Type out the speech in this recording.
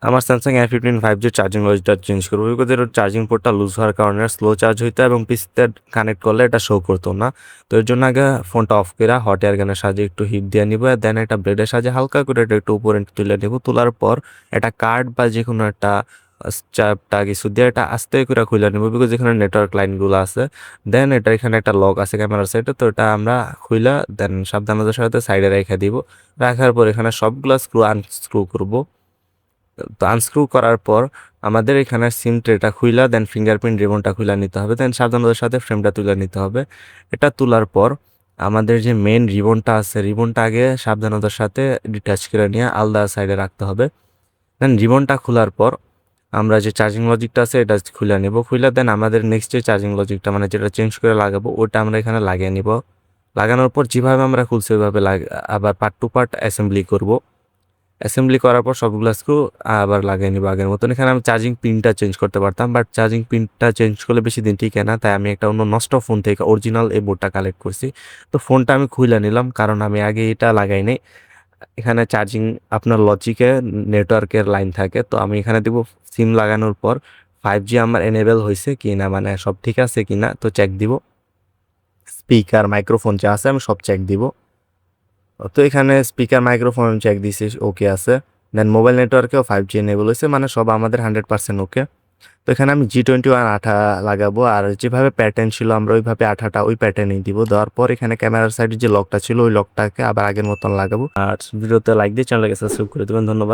আমার Samsung A15 5G charging লজিকটা change করবো বিকজ এর চার্জিং পোর্টটা লুজ হওয়ার কারণে স্লো চার্জ হইতো এবং পিসিতে কানেক্ট করলে এটা শো করতো না। তো এর জন্য আগে ফোনটা অফ করে হট এয়ার গানের সাহায্যে একটু হিট দিয়ে নিব, দেন এটা ব্লেডের সাহায্যে হালকা করে এটা একটু উপরে তুলে নিব। তোলার পর এটা কার্ড বা যে কোনো একটা চাপটা কিছু দিয়ে এটা আস্তে করে খুলে নিব বিকজ এখানে নেটওয়ার্ক লাইনগুলো আছে। দেন এটা এখানে একটা লক আছে ক্যামেরার সাইডে, তো এটা আমরা খুইলা দেন সাবধানতার সাথে সাইডে রেখে দিব। রাখার পর এখানে সবগুলা স্ক্রু আনস্ক্রু করব। তো আনস্ক্রু করার পর আমাদের এখানে সিম ট্রেটা খুইলা দেন ফিঙ্গারপ্রিন্ট রিবনটা খুইলা নিতে হবে, দেন সাবধানতার সাথে ফ্রেমটা তুলে নিতে হবে। এটা তোলার পর আমাদের যে মেন রিবনটা আছে রিবনটা আগে সাবধানতার সাথে ডিটাচ করে নিয়ে আলাদা সাইডে রাখতে হবে। দেন রিবনটা খোলার পর আমরা যে চার্জিং লজিকটা আছে এটা খুলে নেব। খুলে দেন আমাদের নেক্সট যে চার্জিং লজিকটা মানে যেটা চেঞ্জ করে লাগাবো ওটা আমরা এখানে লাগিয়ে নিব। লাগানোর পর যেভাবে আমরা খুলছি ওইভাবে আবার পার্ট টু পার্ট অ্যাসেম্বলি করব। অ্যাসেম্বলি করার পর সবগুলো স্ক্রু আবার লাগিয়ে নিব আগের মতন। এখানে আমি চার্জিং পিনটা চেঞ্জ করতে পারতাম, বাট চার্জিং পিনটা চেঞ্জ করলে বেশি দিন টিকে না, তাই আমি একটা অন্য নষ্ট ফোন থেকে অরিজিনাল এই বোর্ডটা কালেক্ট করছি। তো ফোনটা আমি খুলে নিলাম কারণ আমি আগে এটা লাগাই নাই। এখানে চার্জিং আপনার লজিকে নেটওয়ার্কের লাইন থাকে, তো আমি এখানে দিব সিম লাগানোর পর 5G আমার এনেবল হয়েছে কি না, মানে সব ঠিক আছে কি না তো চেক দিব। স্পিকার মাইক্রোফোন যা আছে আমি সব চেক দিব। তো এখানে স্পিকার মাইক্রোফোন চেক দিছি ওকে আছে। দেন মোবাইল নেটওয়ার্কেও 5G এনেবল হয়েছে, মানে সব আমাদের 100% ওকে। তো এখানে আমি G21 আঠা লাগাবো, আর যেভাবে প্যাটার্ন ছিল আমরা ওইভাবে আঠাটা ওই প্যাটার্নেই দিব। দেওয়ার পর এখানে ক্যামেরার সাইডে যে লকটা ছিল ওই লকটাকে আবার আগের মতন লাগাবো। আর ভিডিওতে লাইক দিয়ে চ্যানেলকে সাবস্ক্রাইব করে দেবেন। ধন্যবাদ।